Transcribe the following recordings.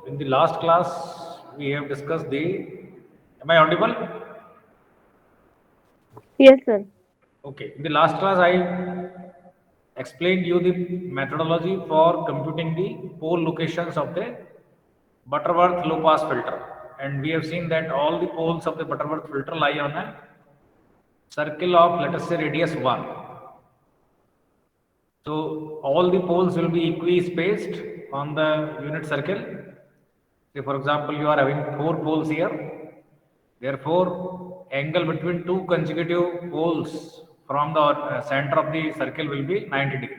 in the last class, we have discussed the. Am I audible? Yes, sir. Okay. In the last class, I explained you the methodology for computing the pole locations of the Butterworth low pass filter, and we have seen that all the poles of the Butterworth filter lie on a circle of, let us say, radius 1. So all the poles will be equi-spaced on the unit circle. Say for example, you are having 4 poles here. Therefore, angle between two consecutive poles from the center of the circle will be 90 degree.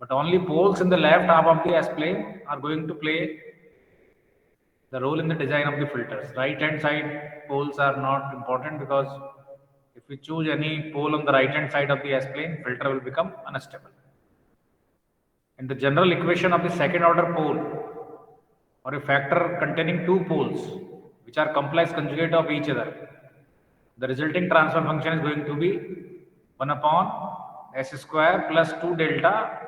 But only poles in the left half of the S-plane are going to play the role in the design of the filters. Right hand side poles are not important because if we choose any pole on the right hand side of the S-plane, filter will become unstable. And the general equation of the second order pole or a factor containing two poles which are complex conjugate of each other, the resulting transfer function is going to be 1 upon s square plus 2 delta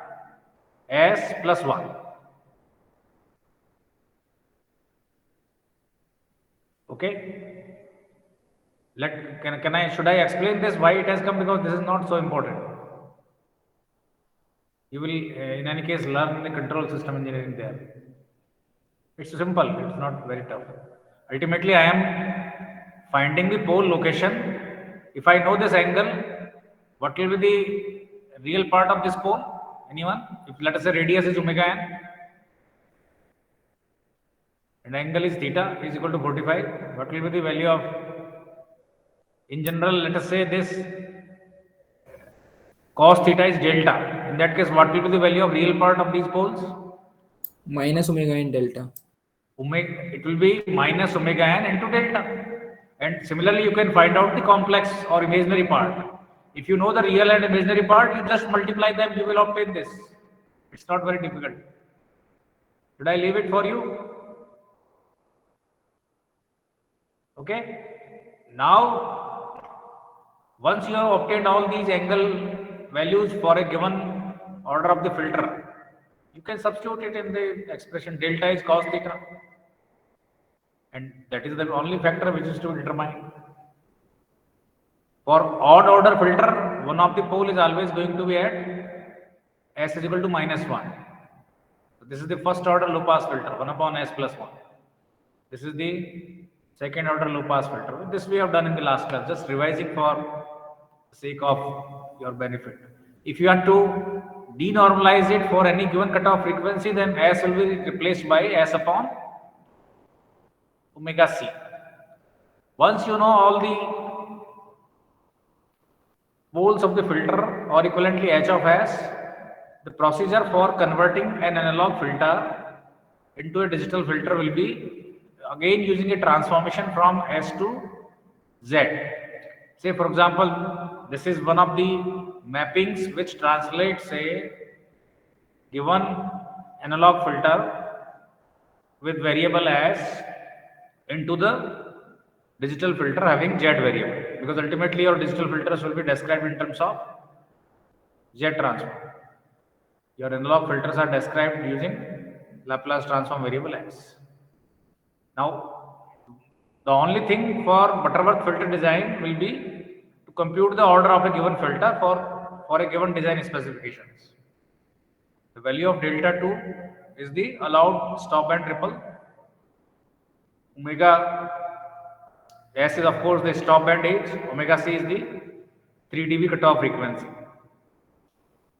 s plus 1. Okay. Can I should I explain this why it has come, because this is not so important. You will in any case learn the control system engineering there. It's simple, it's not very tough. Ultimately, I am finding the pole location. If I know this angle, what will be the real part of this pole? Anyone? If let us say radius is omega n and angle is theta is equal to 45, what will be the value of, in general, let us say this cos theta is delta. In that case, what will be the value of real part of these poles? minus omega n delta. Omega, it will be minus omega n into delta. And similarly, you can find out the complex or imaginary part. If you know the real and imaginary part, you just multiply them, you will obtain this. It's not very difficult. Should I leave it for you? Okay. Now, once you have obtained all these angle values for a given order of the filter, you can substitute it in the expression delta is cos theta. And that is the only factor which is to be determined. For odd order filter, one of the pole is always going to be at s is equal to minus 1. So this is the first order low pass filter, 1 upon s plus 1. This is the second order low pass filter. This we have done in the last class, just revising for the sake of your benefit. If you want to denormalize it for any given cutoff frequency, then s will be replaced by s upon omega c. Once you know all the poles of the filter or equivalently h of s, the procedure for converting an analog filter into a digital filter will be again using a transformation from s to z. Say for example, this is one of the mappings which translates a given analog filter with variable s into the digital filter having z variable, because ultimately your digital filters will be described in terms of z transform. Your analog filters are described using Laplace transform variable x. Now, the only thing for Butterworth filter design will be to compute the order of a given filter for a given design specifications. The value of delta 2 is the allowed stop band ripple. Omega s is of course the stop band age. Omega c is the 3 dB cutoff frequency.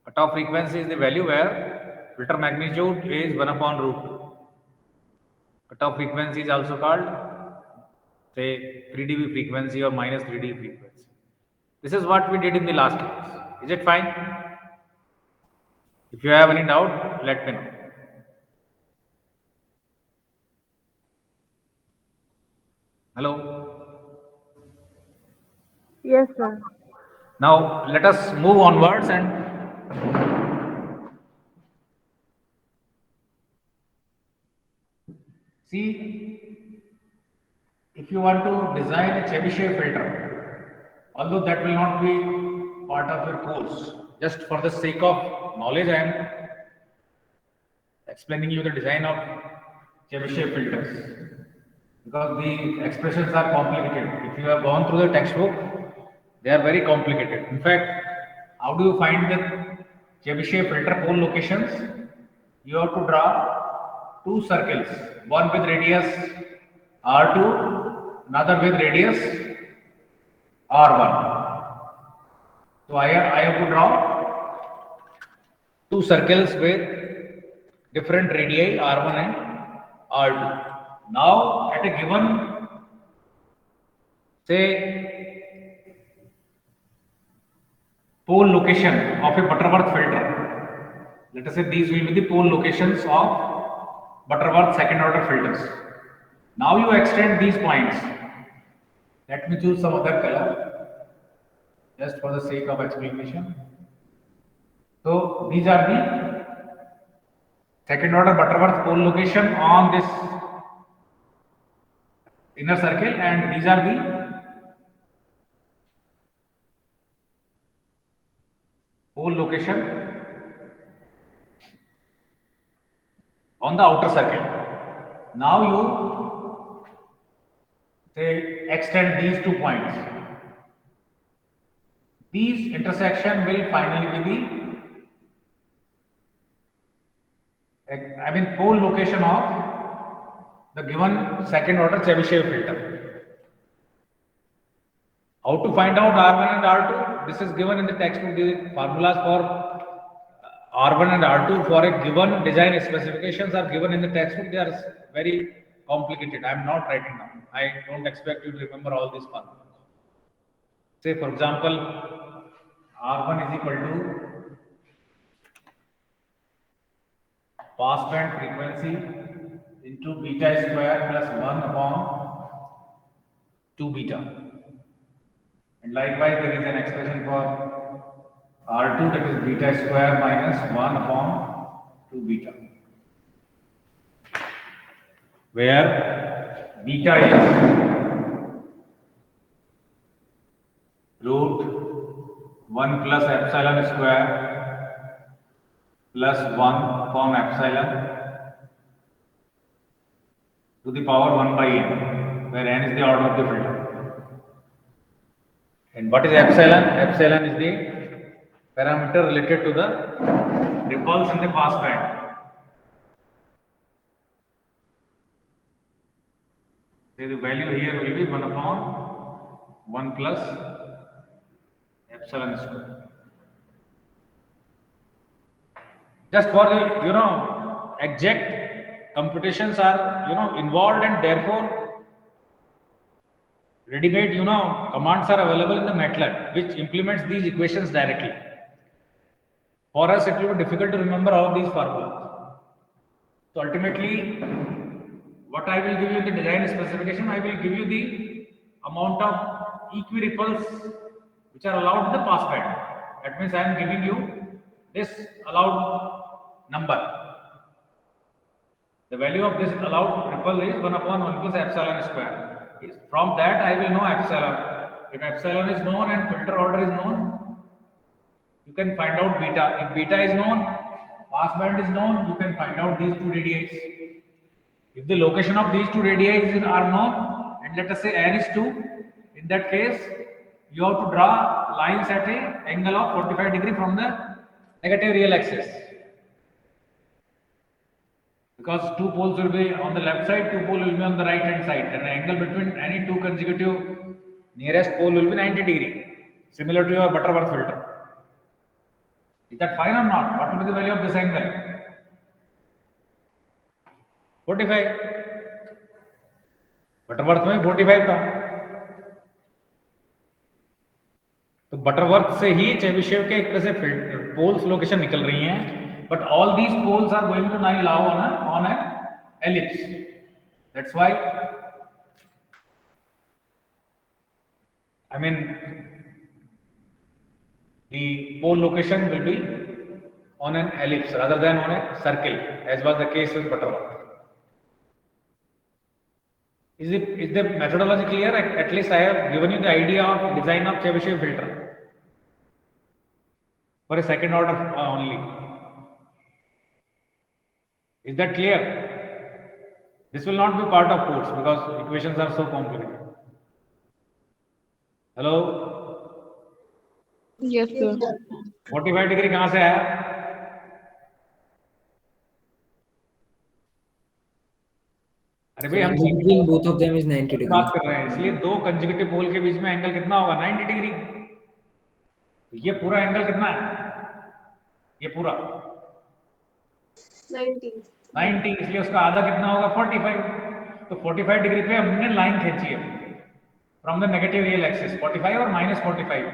Cutoff frequency is the value where filter magnitude is 1 upon root 2. Cutoff frequency is also called, say, 3 dB frequency or minus 3 dB frequency. This is what we did in the last class. Is it fine? If you have any doubt, let me know. Hello? Yes, sir. Now, let us move onwards and see, if you want to design a Chebyshev filter, although that will not be part of your course, just for the sake of knowledge, I am explaining you the design of Chebyshev filters, because the expressions are complicated. If you have gone through the textbook, they are very complicated. In fact, how do you find the Chebyshev filter pole locations? You have to draw two circles, one with radius R2, another with radius R1. So I have to draw two circles with different radii R1 and R2. Now at a given, say, pole location of a Butterworth filter, let us say these will be the pole locations of Butterworth second order filters. Now you extend these points. Let me choose some other color just for the sake of explanation. So these are the second order Butterworth pole location on this inner circle, and these are the pole location on the outer circle. Now you say extend these 2 points. These intersection will finally be the pole location of the given second order Chebyshev filter. How to find out R1 and R2? This is given in the textbook. The formulas for R1 and R2 for a given design specifications are given in the textbook. They are very complicated. I am not writing down. I don't expect you to remember all these formulas. Say for example, R1 is equal to pass band frequency into beta square plus 1 upon 2 beta. And likewise, there is an expression for R2, that is beta square minus 1 upon 2 beta, where beta is root 1 plus epsilon square plus 1 upon epsilon to the power 1 by n, where n is the order of the filter. And what is epsilon? Epsilon is the parameter related to the ripples in the pass band. So the value here will be 1 upon 1 plus epsilon square. Just for the exact computations are involved, and therefore ready-made commands are available in the MATLAB which implements these equations directly. For us it will be difficult to remember all these formulas. So ultimately what I will give you in the design specification, I will give you the amount of equiripples which are allowed in the pass band. That means I am giving you this allowed number. The value of this allowed ripple is 1 upon 1 plus epsilon square. From that I will know epsilon. If epsilon is known and filter order is known, you can find out beta. If beta is known, pass band is known, you can find out these two radii. If the location of these two radii are known, and let us say n is 2, in that case you have to draw lines at an angle of 45 degree from the negative real axis, because two poles will be on the left side, two poles will be on the right hand side, and the angle between any two consecutive nearest pole will be 90 degree, similar to your Butterworth filter. Is that fine or not? What will be the value of this angle? 45. Butterworth में 45 था, तो Butterworth से ही Chebyshev के एक तरह से poles location निकल रही हैं. But all these poles are going to lie on an ellipse. That's why the pole location will be on an ellipse rather than on a circle, as was the case with Butterworth. Is the methodology clear? At least I have given you the idea of design of Chebyshev filter for a second order only. Is that clear? This will not be part of course because equations are so complicated. Hello? Yes, sir. 45 degree कहां से आया? अरे भाई हम Between both of them is 90 बात degree. कर रहे हैं, इसलिए दो कंसेक्यूटिव पोल के बीच में एंगल कितना होगा? 90 डिग्री। ये पूरा एंगल कितना है? ये पूरा 90, इसलिए उसका आधा कितना होगा? 45। तो 45 डिग्री पे हमने लाइन खींची है from the negative real axis, 45 और -45.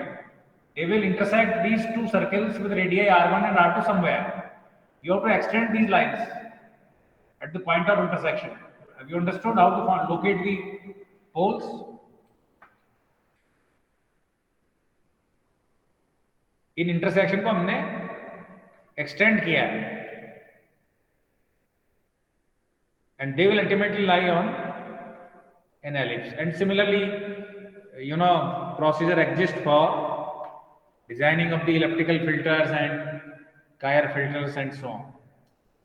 They will intersect these two circles with radii r1 and r2 somewhere. You have to extend these lines at the point of intersection. Have you understood how to locate the poles? In intersection को हमने extend किया है, and they will ultimately lie on an ellipse. And similarly, procedure exists for designing of the elliptical filters and Kyr filters and so on.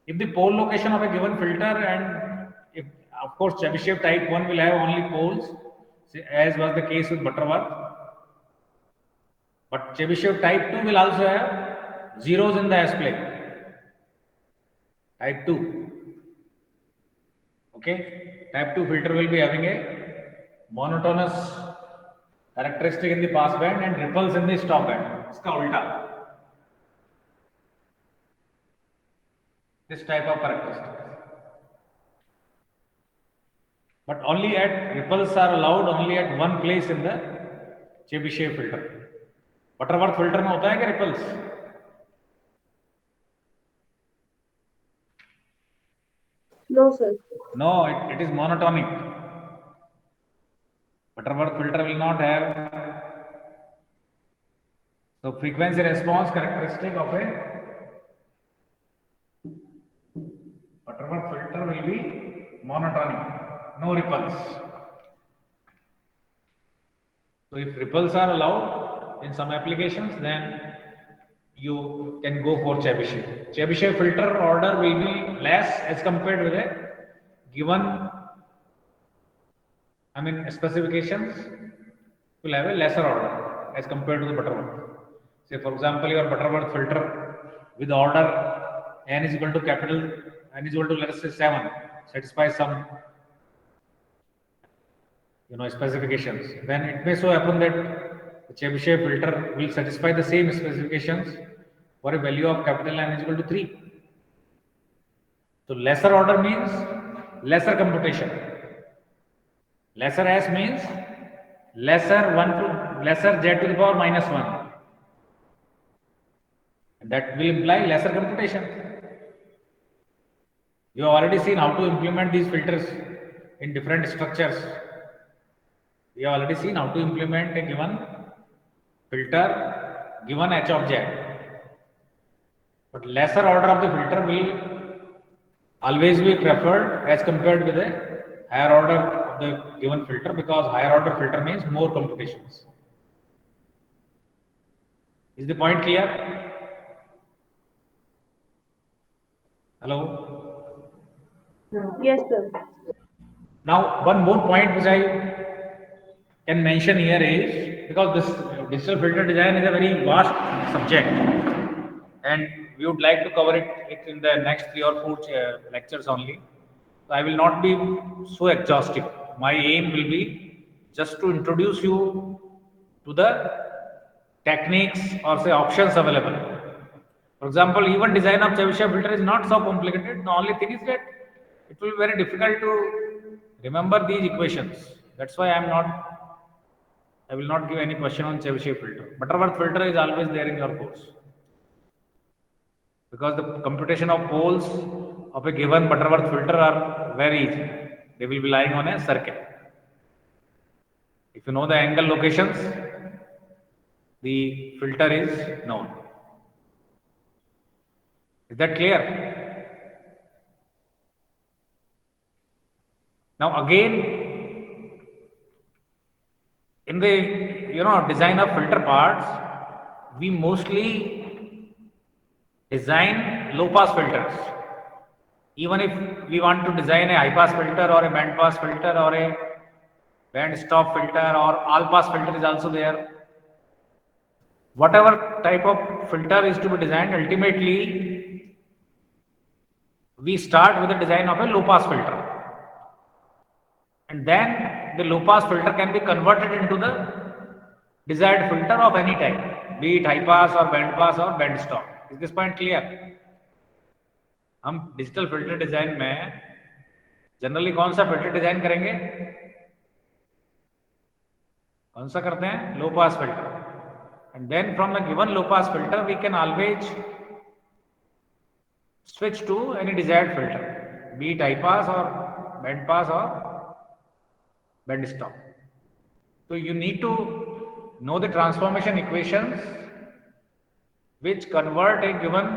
If the pole location of a given filter, and if of course Chebyshev type 1 will have only poles, as was the case with Butterworth, but Chebyshev type 2 will also have zeros in the S plane. Type 2. Okay, type 2 filter will be having a monotonous characteristic in the pass band and ripples in the stop band. इसका उल्टा, this type of characteristic. But only at ripples are allowed only at one place in the Chebyshev filter. Butterworth filter में होता है क्या ripples? No, sir. No, it is monotonic. Butterworth filter will not have the frequency response characteristic of a Butterworth filter will be monotonic, no ripples. So if ripples are allowed in some applications, then you can go for Chebyshev. Chebyshev filter order will be less as compared with a given, specifications will have a lesser order as compared to the Butterworth. Say for example, your Butterworth filter with order n is equal to capital n is equal to, let us say, 7 satisfies some specifications. Then it may so happen that the Chebyshev filter will satisfy the same specifications for a value of capital N is equal to 3. So lesser order means lesser computation. Lesser S means lesser z to the power -1. And that will imply lesser computation. You have already seen how to implement these filters in different structures. We have already seen how to implement a given filter given h of z. But lesser order of the filter will always be preferred as compared with a higher order of the given filter, because higher order filter means more computations. Is the point clear? Hello? Yes, sir. Now, one more point which I can mention here is, because this digital filter design is a very vast subject and we would like to cover it in the next 3 or 4 lectures only. So I will not be so exhaustive. My aim will be just to introduce you to the techniques or say options available. For example, even design of Chebyshev filter is not so complicated. The only thing is that it will be very difficult to remember these equations. That's why I will not give any question on Chebyshev filter. Butterworth filter is always there in your course, because the computation of poles of a given Butterworth filter are very easy. They will be lying on a circle. If you know the angle locations, the filter is known. Is that clear? Now again, in the design of filter parts, we mostly design low pass filters. Even if we want to design a high pass filter or a band pass filter or a band stop filter or all pass filter is also there. Whatever type of filter is to be designed, ultimately we start with the design of a low pass filter, and then the low pass filter can be converted into the desired filter of any type, be it high pass or band stop. Is this point clear? हम digital filter design में generally कौन सा filter design करेंगे? कौन सा करते हैं? Low pass filter. And then from the given low pass filter, we can always switch to any desired filter, be it high pass or band stop. So you need to know the transformation equations which convert a given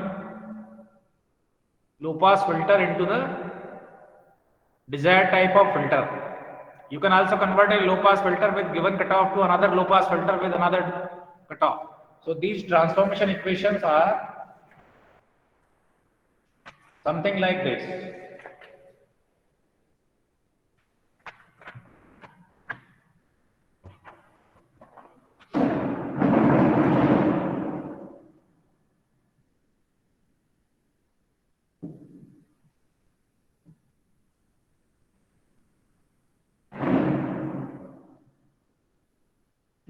low pass filter into the desired type of filter. You can also convert a low pass filter with given cutoff to another low pass filter with another cutoff. So these transformation equations are something like this.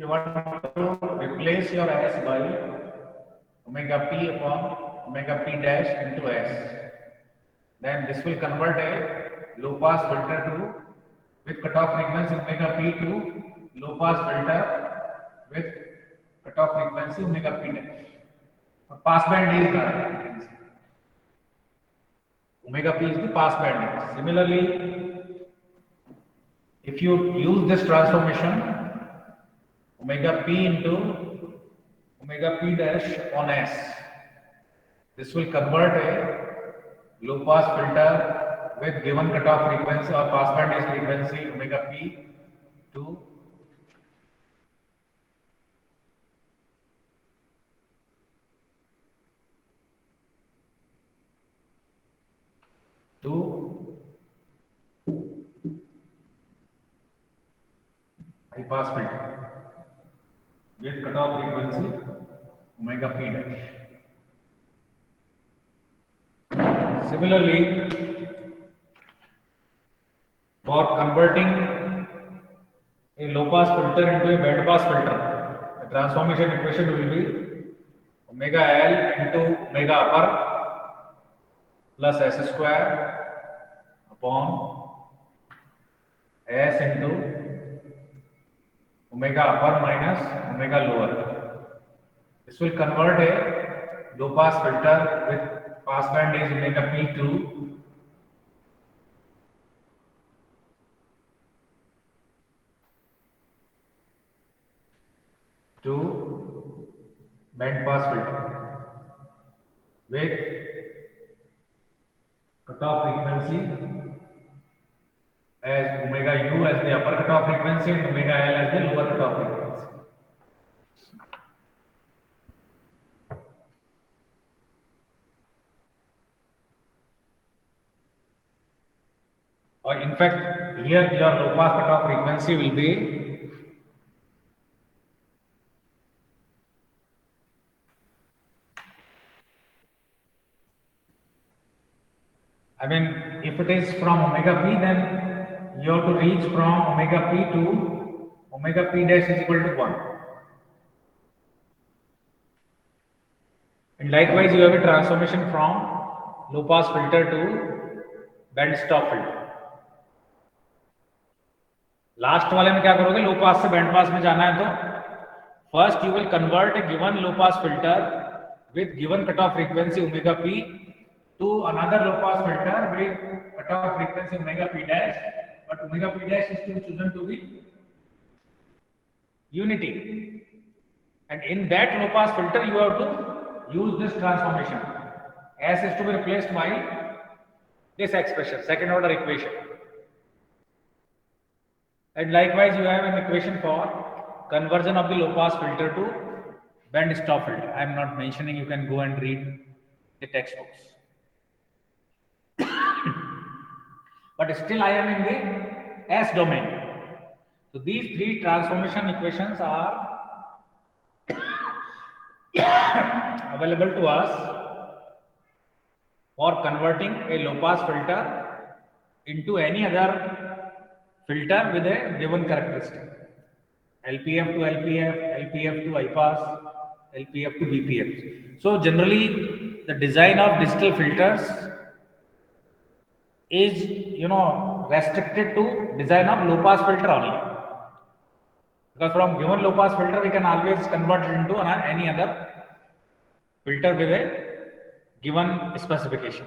You want to replace your S by omega p upon omega p dash into S. Then this will convert a low pass filter to with cutoff frequency omega p to low pass filter with cutoff frequency omega p dash. Pass band is the omega p is the pass band. Similarly, if you use this transformation omega p into omega p dash on S, this will convert a low pass filter with given cutoff frequency or pass band is frequency omega p to high pass filter with cutoff frequency omega p dash. Similarly, for converting a low pass filter into a band pass filter, the transformation equation will be omega L into omega upper plus S square upon S into omega upper minus omega lower. This will convert a low pass filter with pass band is omega p to band pass filter with cutoff frequency as omega u as the upper cutoff frequency and omega L as the lower cutoff frequency. Or in fact, here your low pass cutoff frequency will be if it is from omega p, then you have to reach from omega p to omega p dash is equal to 1. And likewise, you have a transformation from low pass filter to band stop filter. Last वाले में क्या करोगे? लो पास से band pass में जाना है तो first you will convert A given low pass filter with given cut off frequency omega P to another low pass filter with cutoff frequency omega p dash, but omega p dash is to be chosen to be unity, and in that low pass filter you have to use this transformation. S is to be replaced by this expression, second order equation, and likewise you have an equation for conversion of the low pass filter to band stop filter. I am not mentioning, you can go and read the textbooks. but still I am in the S domain. So these three transformation equations are available to us for converting a low pass filter into any other filter with a given characteristic. LPF to LPF, LPF to high pass, LPF to BPF. So generally the design of digital filters is restricted to design of low pass filter only, because from given low pass filter we can always convert it into any other filter with a given specification.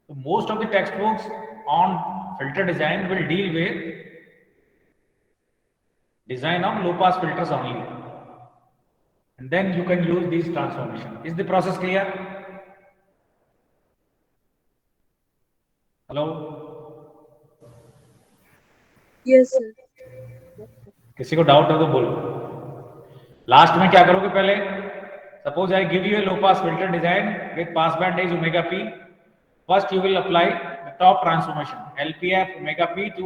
So most of the textbooks on filter design will deal with design of low pass filters only, and then you can use these transformation. Is the process clear? Hello? Yes, sir. किसी को doubt हो तो बोलो. Last में क्या करोगे? पहले suppose I give you a low pass filter design with pass band is omega P. First you will apply the top transformation LPF omega P to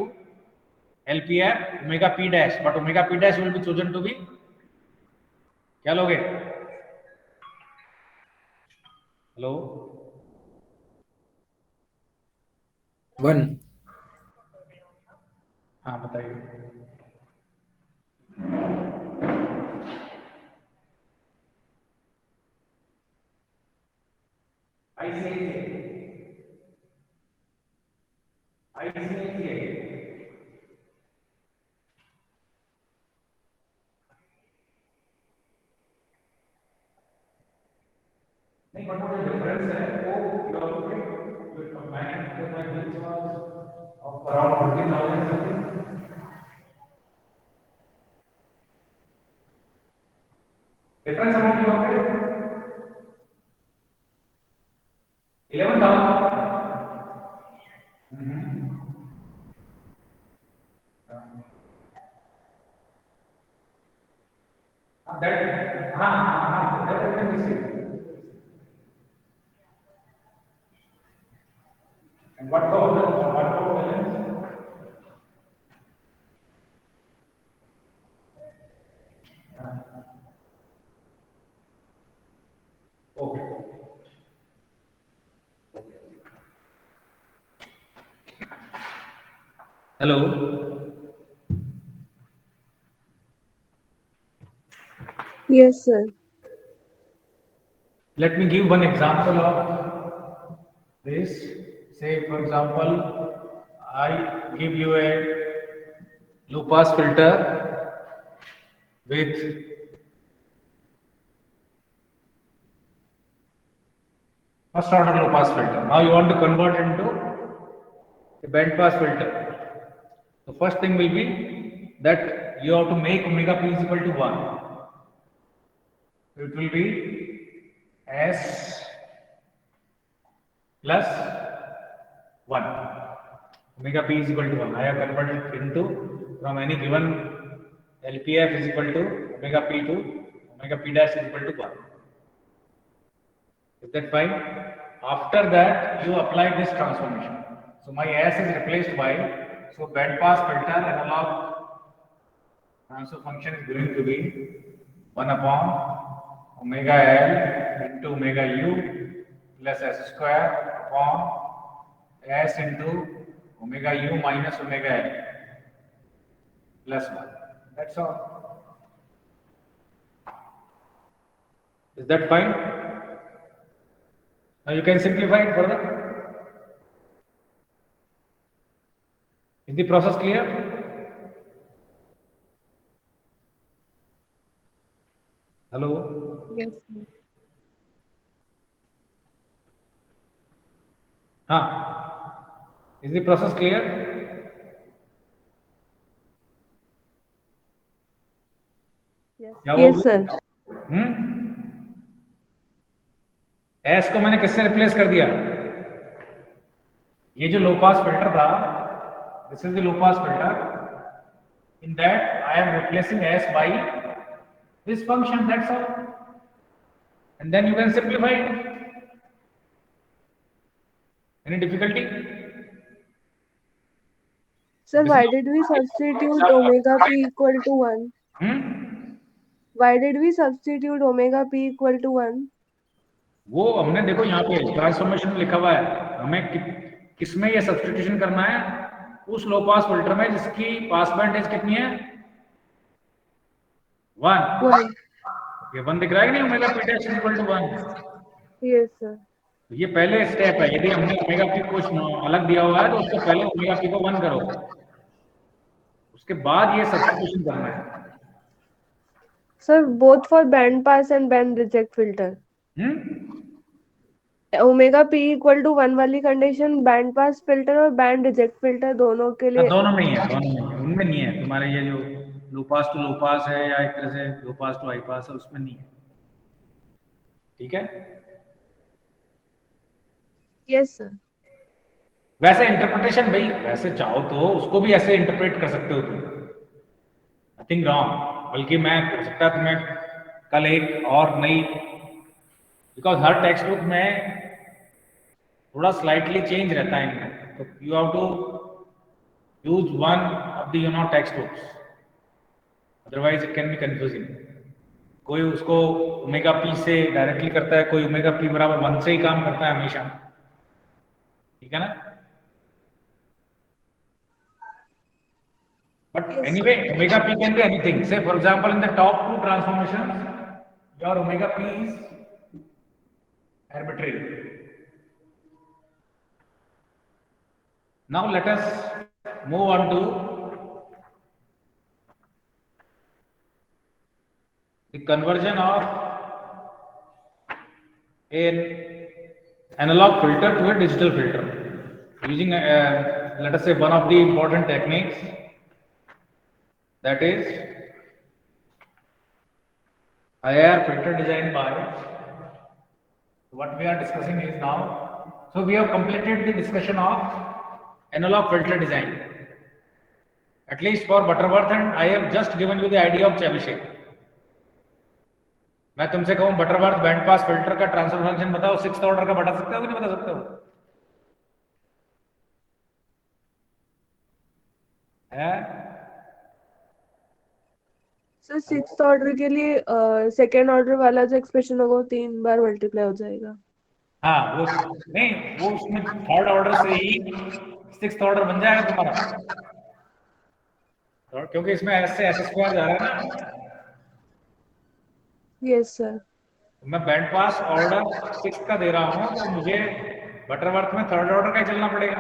LPF omega P dash, but omega P dash will be chosen to be, क्या लोगे? Hello? 1. हाँ बताइए. I say नहीं, but what the difference है वो you have to combine because my bills was of around 14,000 something. Difference amount you have 11,000. That that I can see. And what about the balance? Okay. Hello. Yes, sir. Let me give one example of this. Say, for example, I give you a low pass filter with first order low pass filter. Now you want to convert it into a band pass filter. The first thing will be that you have to make omega p is equal to 1. So it will be S plus 1. Omega p is equal to 1. I have converted into from any given LPF is equal to omega p to omega p dash is equal to 1. Is that fine? After that you apply this transformation. So my S is replaced by, so band pass filter analog transfer function is going to be 1 upon omega L into omega U plus S square upon S into omega U minus omega L plus 1. That's all. Is that fine? Now you can simplify it further. Is the process clear? Hello? Yes, sir. Is the process clear? Yes, sir. S को मैंने किससे replace कर दिया? ये जो लो pass filter था, this is the low pass filter. In that I am replacing S by this function. That's all. And then you can simplify it. Any difficulty? Sir, why did we substitute omega p equal to 1? Why did we substitute omega p equal to 1? वो हमने देखो यहाँ पे transformation लिखा हुआ है, हमें किसमें ये सब्स्टिट्यूशन करना है, उस लो पास फिल्टर में जिसकी पास बैंड एज कितनी है 1। 1. ये 1 दिख रहा है कि नहीं, omega P dash equal to 1। Yes, sir. ये पहले स्टेप है, यदि हमने ओमेगा पी कुछ अलग दिया हुआ है तो उससे पहले ओमेगा पी को 1 करो, उसके बाद ये सब्स्टिट्यूशन करना है। Sir, both for band pass and band reject filter. Omega p equal to 1 वाली कंडीशन बैंड पास फिल्टर और बैंड रिजेक्ट फिल्टर दोनों के लिए। दोनों में ही है, दोनों में, उनमें नहीं है। तुम्हारे ये जो लो पास टू लो पास है या एक तरह से लो पास टू हाई पास है, उसमें नहीं है। ठीक है, यस सर। वैसे इंटरप्रिटेशन भाई, वैसे चाहो तो उसको भी ऐसे इंटरप्रेट कर सकते हो तुम, नथिंग रॉन्ग। बल्कि मैं कर सकता है तुम्हें कल एक और नई, बिकॉज हर टेक्स्ट बुक में थोड़ा स्लाइटली चेंज रहता है इनमें, तो you have to use one of the text books, otherwise it can be confusing. कोई उसको ओमेगा पी से डायरेक्टली करता है, कोई ओमेगा पी बराबर 1 से ही काम करता है हमेशा, ठीक है ना। But anyway, omega p can be anything. Say, for example, in the top 2 transformations, your omega p is arbitrary. Now let us move on to the conversion of an analog filter to a digital filter using, let us say, one of the important techniques, that is IR filter design by. What we are discussing is now, so we have completed the discussion of analog filter design, at least for Butterworth, and I have just given you the idea of Chebyshev. मैं तुमसे कहूं Butterworth band pass filter का transfer function बताओ, 6th order का बता सकते हो कि नहीं बता सकते हो? है सर 6th ऑर्डर के लिए सेकेंड ऑर्डर वाला जो एक्सप्रेशन होगा वो 3 बार मल्टीप्लाई हो जाएगा। हाँ, वो नहीं, वो उसमें 3rd ऑर्डर से ही 6th ऑर्डर बन जाएगा तुम्हारा, क्योंकि इसमें एस से एस स्क्वायर जा रहा है ना। Yes sir. मैं बैंड पास ऑर्डर 6 का दे रहा हूं, तो मुझे बटरवर्थ में 3rd ऑर्डर का ही चलना पड़ेगा।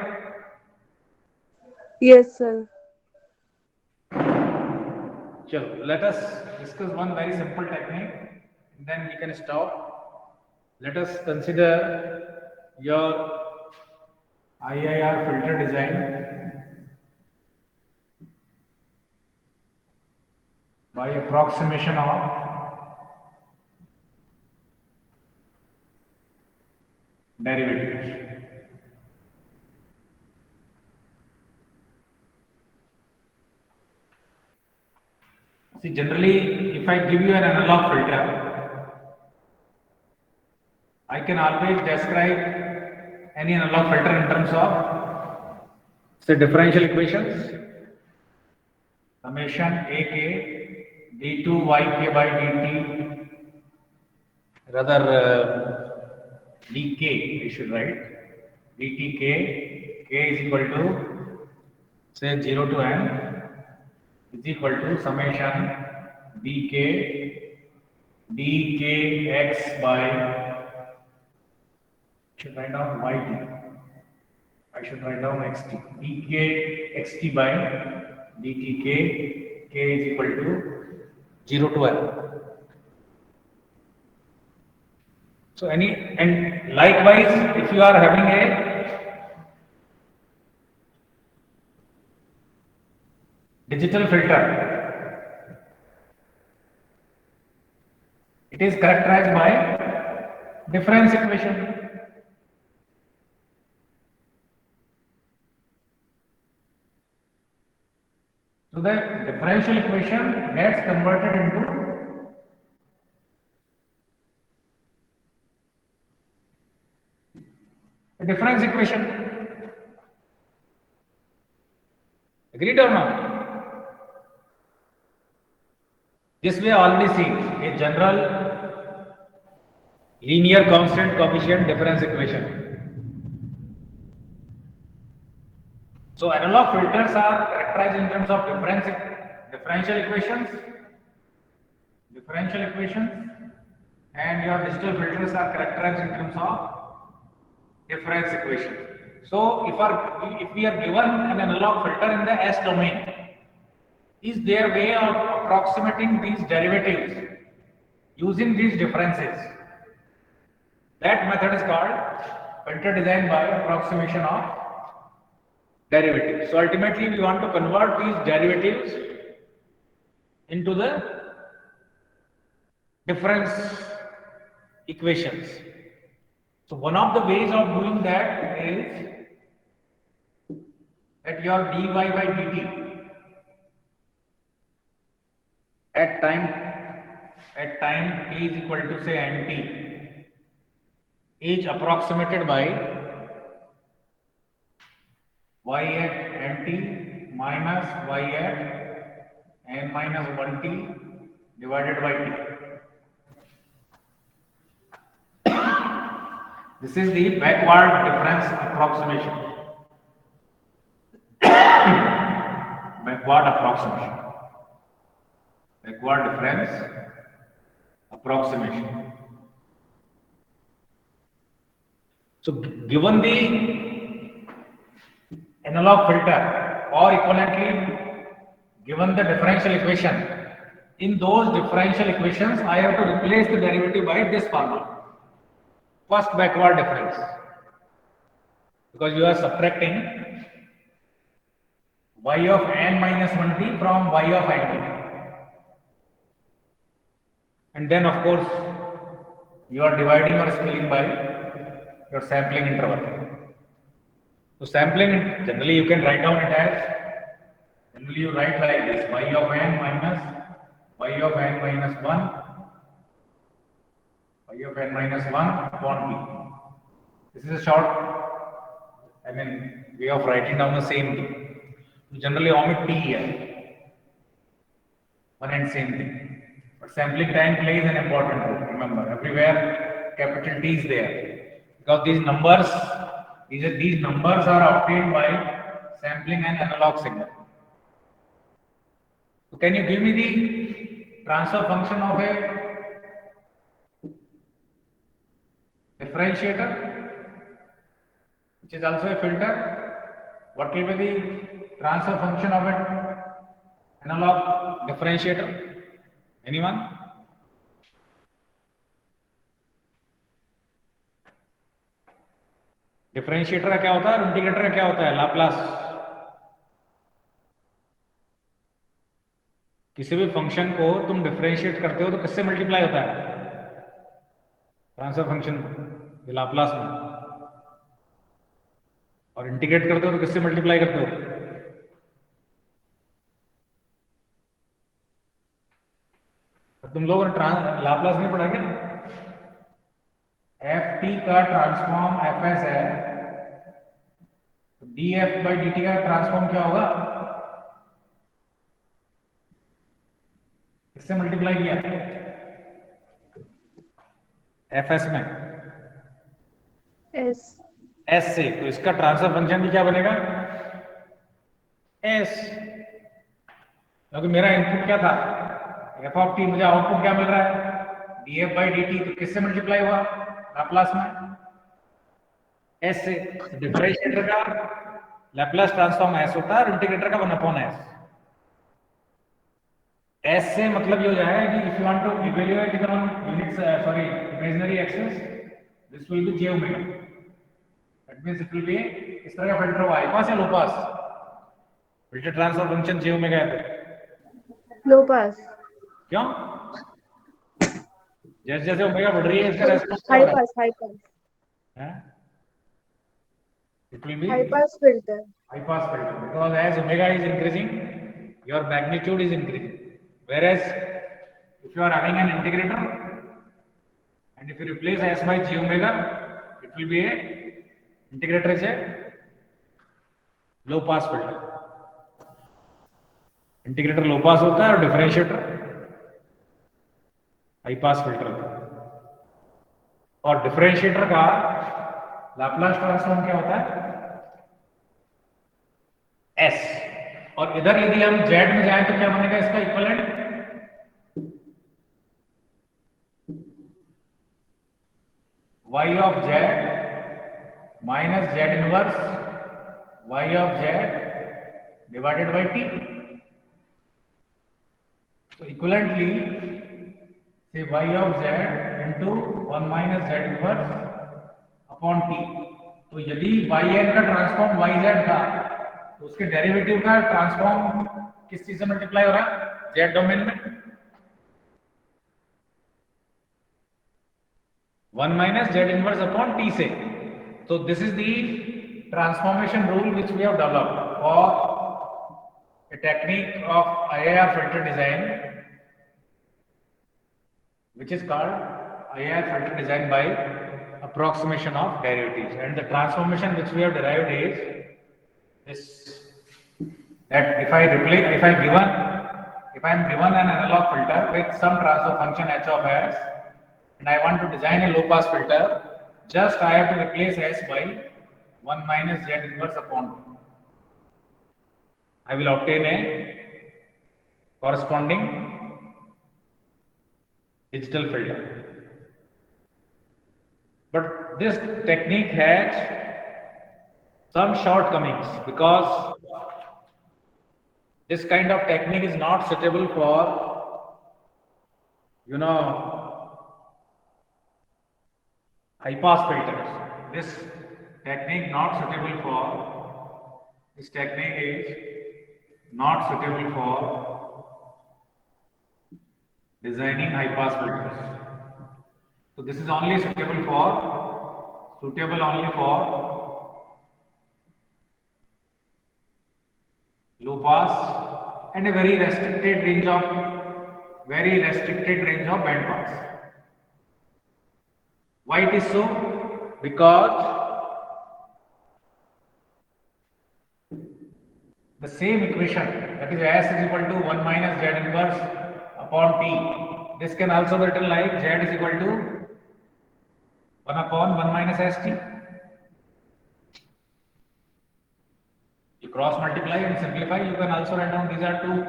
Yes sir. चलो, let us discuss one very simple technique, and then we can stop. Let us consider your IIR filter design by approximation of derivatives. See, generally, if I give you an analog filter, I can always describe any analog filter in terms of, say, differential equations, summation ak d2 yk by dt, rather dk, we should write dtk, k is equal to, say, 0 to n, is equal to summation dk dkx by, should write down yt, I should write down xt, dk xt by dtk, k is equal to 0 to n. So and likewise, if you are having a digital filter, it is characterized by difference equation. So the differential equation gets converted into a difference equation. Agreed or not? This we already seen a general linear constant coefficient difference equation. So analog filters are characterized in terms of differential equations, and your digital filters are characterized in terms of difference equation. So if we are given an analog filter in the S domain, is there a way of approximating these derivatives using these differences? That method is called filter design by approximation of derivatives. So ultimately we want to convert these derivatives into the difference equations. So one of the ways of doing that is that your dy by dt at time t is equal to say nt is approximated by y at nt minus y at n minus 1t divided by t. This is the backward difference approximation. Backward difference approximation. So given the analog filter, or equivalently given the differential equation, in those differential equations I have to replace the derivative by this formula. First backward difference, because you are subtracting y of n minus 1t from y of nt, and then of course you are dividing or scaling by your sampling interval. So sampling, generally you can write down it as, generally you write like this, y of n minus 1 upon t. This is a short, way of writing down the same thing. We generally omit t here, one and same thing. But sampling time plays an important role. Remember, everywhere capital T is there, because these numbers are obtained by sampling an analog signal. So can you give me the transfer function of a differentiator, which is also a filter? What will be the transfer function of an analog differentiator? Anyone? Differentiator का क्या होता है और integrator का क्या होता है? Laplace. किसी भी फंक्शन को तुम डिफरेंशिएट करते हो तो किससे मल्टीप्लाई होता है? ट्रांसफर फंक्शन लाप्लास में. और इंटीग्रेट करते हो तो किससे मल्टीप्लाई करते हो? तुम लोगों ने लाप्लास नहीं पढ़ा क्या? एफ टी का ट्रांसफॉर्म एफ एस है, तो D F by D T का ट्रांसफॉर्म क्या होगा? किससे मल्टीप्लाई किया? एफ एस में एस से. तो इसका ट्रांसफर फंक्शन भी क्या बनेगा? एस. क्योंकि मेरा इनपुट क्या था? F of T. मुझे आउटपुट क्या मिल रहा है? D F by D T. तो किससे मल्टीप्लाई हुआ? लाप्लास में एस से. डिफरेंशिएटर का लैप्लास ट्रांसफॉर्म एस होता है और इंटीग्रेटर का 1/s. एस से मतलब ये हो जाएगा कि if you want to evaluate it on imaginary axis, this will be j omega. That means it will be इस तरह का फिल्टर हुआ, हाई पास या low pass? Filter transfer function j omega है तो लो पास. क्यों? जैसे जैसे ओमेगा बढ़ रही है इसका रेस्पॉन्स हाई पास है. It will be high pass filter. Because as omega is increasing, your magnitude is increasing. Whereas if you are having an integrator and if you replace s by j omega, it will be a integrator is a low pass filter. Integrator low pass होता है और differentiator high pass filter होता है। और differentiator का Laplace transform क्या होता है? S। और इधर यदि हम Z में जाएं तो क्या बनेगा इसका equivalent? Y of Z minus Z inverse Y of Z divided by T. So equivalently, say Y of Z into 1 minus Z inverse upon T. तो यदि yn का ट्रांसफॉर्म yz था तो उसके डेरिवेटिव का ट्रांसफॉर्म किस चीज से मल्टीप्लाई हो रहा है? z डोमेन में 1 minus z inverse upon t से। तो this is the transformation rule which we have developed for a technique of IIR filter design, which is called IIR filter design by approximation of derivatives. And the transformation which we have derived is this: that if I am given an analog filter with some transfer function h of s, and I want to design a low pass filter, just I have to replace s by 1 minus z inverse upon 2. I will obtain a corresponding digital filter. But this technique has some shortcomings because this kind of technique is not suitable for, high pass filters. This technique is not suitable for designing high pass filters. So this is only suitable only for low pass and a very restricted range of band pass. Why it is so? Because the same equation, that is s is equal to 1 minus z inverse upon t, this can also be written like z is equal to 1 upon 1 minus st. You cross multiply and simplify. You can also write down, these are two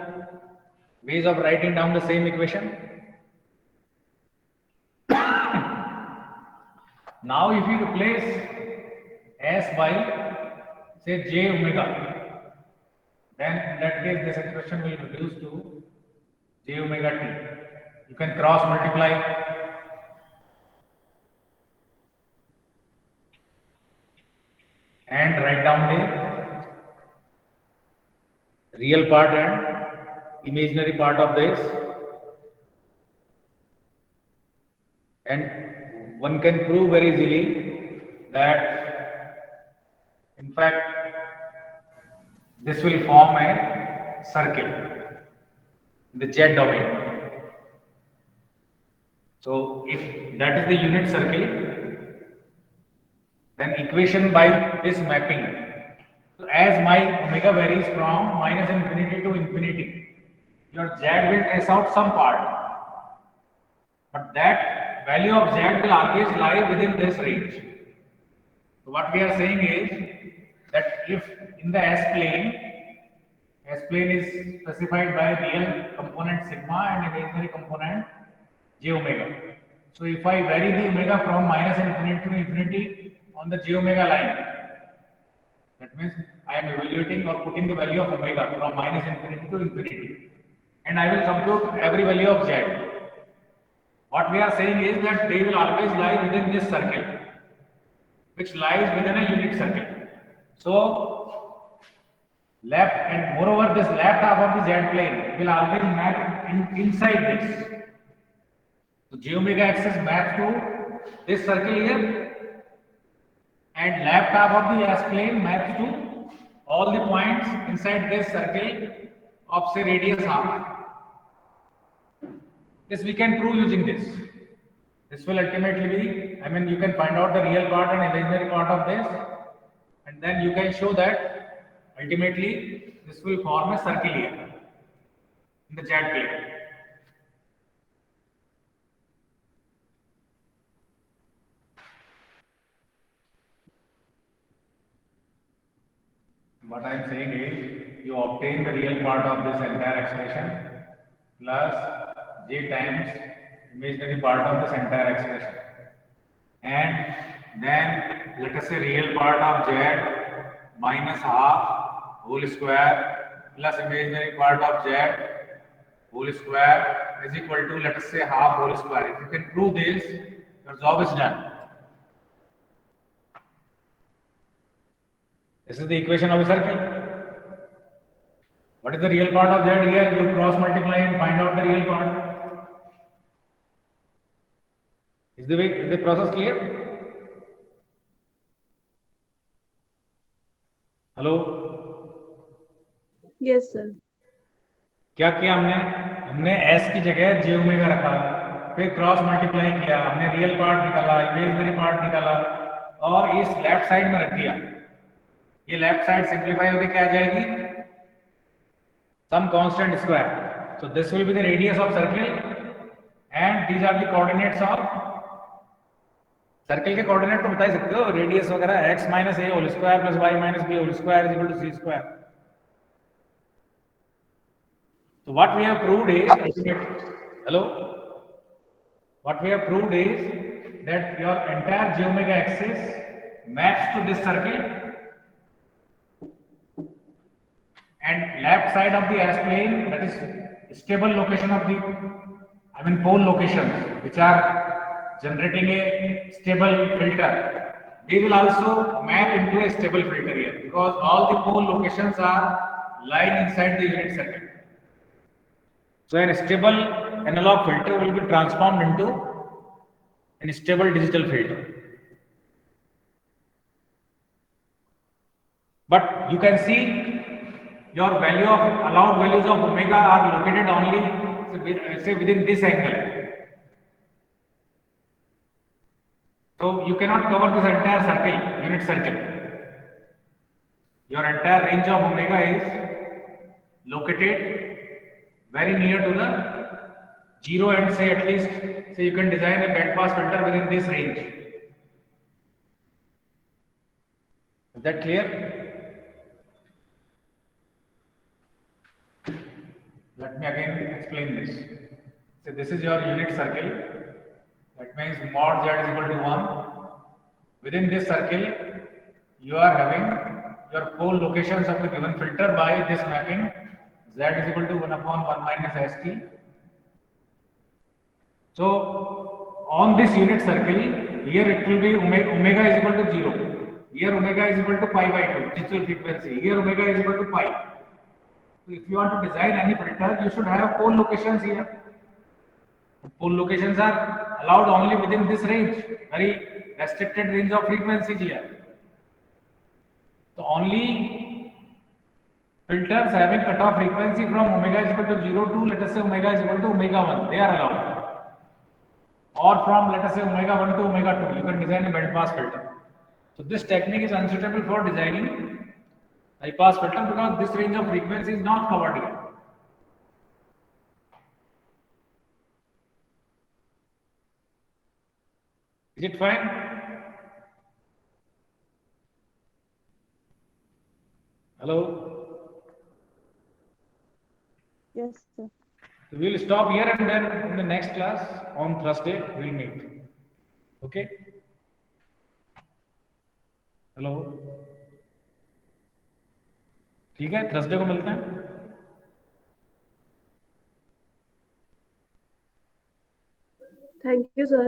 ways of writing down the same equation. Now if you replace s by say j omega, then in that case this expression will reduce to j omega t. You can cross multiply and write down the real part and imaginary part of this, and one can prove very easily that in fact this will form a circle in the z domain. So if that is the unit circle, then equation by this mapping, so as my omega varies from minus infinity to infinity, your z will trace out some part, but that value of z will always lie within this range. So what we are saying is that if in the s plane is specified by real component sigma and imaginary component j omega. So if I vary the omega from minus infinity to infinity on the j omega line, that means I am evaluating or putting the value of omega from minus infinity to infinity, and I will compute every value of z. What we are saying is that they will always lie within this circle, which lies within a unit circle. So left, and moreover this left half of the z plane will always map inside this. So j omega axis maps to this circle here, and left half of the s plane maps to all the points inside this circle of say radius half. This we can prove using this. This will ultimately be, you can find out the real part and imaginary part of this, and then you can show that ultimately this will form a circle here. in the Z plane. What I am saying is, you obtain the real part of this entire expression plus j times imaginary part of this entire expression, and then let us say real part of z minus half whole square plus imaginary part of z whole square is equal to, let us say, half whole square. If you can prove this, your job is done. This is the equation of a circle. What is the real part of z here? You cross multiply and find out the real part. Is the process clear? Hello, Yes, sir. क्या किया हमने s की जगह j omega रखा, फिर cross multiply किया, हमने real part निकाला, इमेजिनरी पार्ट निकाला और इस लेफ्ट साइड में रख दिया. ये लेफ्ट साइड सिंप्लीफाई होकर क्या आ जाएगी? Some constant square. So this will be the radius of circle and these are the coordinates of circle. के कोऑर्डिनेट तो बता ही सकते हो, रेडियस वगैरह x minus a whole square plus y minus b whole square is equal to c square. So what we have proved is, hello, what we have proved is that your entire j omega axis maps to this circle, and left side of the s plane, that is stable location of the, I mean pole locations which are generating a stable filter, they will also map into a stable filter here, because all the pole locations are lying inside the unit circle. So a stable analog filter will be transformed into a stable digital filter. But you can see your value of allowed values of omega are located only, say, within this angle. So you cannot cover this entire circle, unit circle. Your entire range of omega is located very near to the zero, and say at least, say you can design a band pass filter within this range. Is that clear? Let me again explain this. So this is your unit circle. That means mod z is equal to 1. Within this circle, you are having your pole locations of the given filter by this mapping. Z is equal to 1 upon 1 minus st. So on this unit circle, here it will be omega is equal to 0. Here omega is equal to pi by 2, digital frequency. Here omega is equal to pi. So if you want to design any filter, you should have pole locations here. Pole locations are allowed only within this range, very restricted range of frequencies here. So only filters having cutoff frequency from omega is equal to 0 to, let us say, omega is equal to omega 1, they are allowed. Or from, let us say, omega 1 to omega 2, you can design a band pass filter. So this technique is unsuitable for designing high pass filter because this range of frequency is not covered here. Is it fine? Hello? Yes, sir. So we will stop here, and then in the next class on Thursday we will meet. Okay? Hello, ठीक है, Thursday को मिलते हैं. Thank you, sir.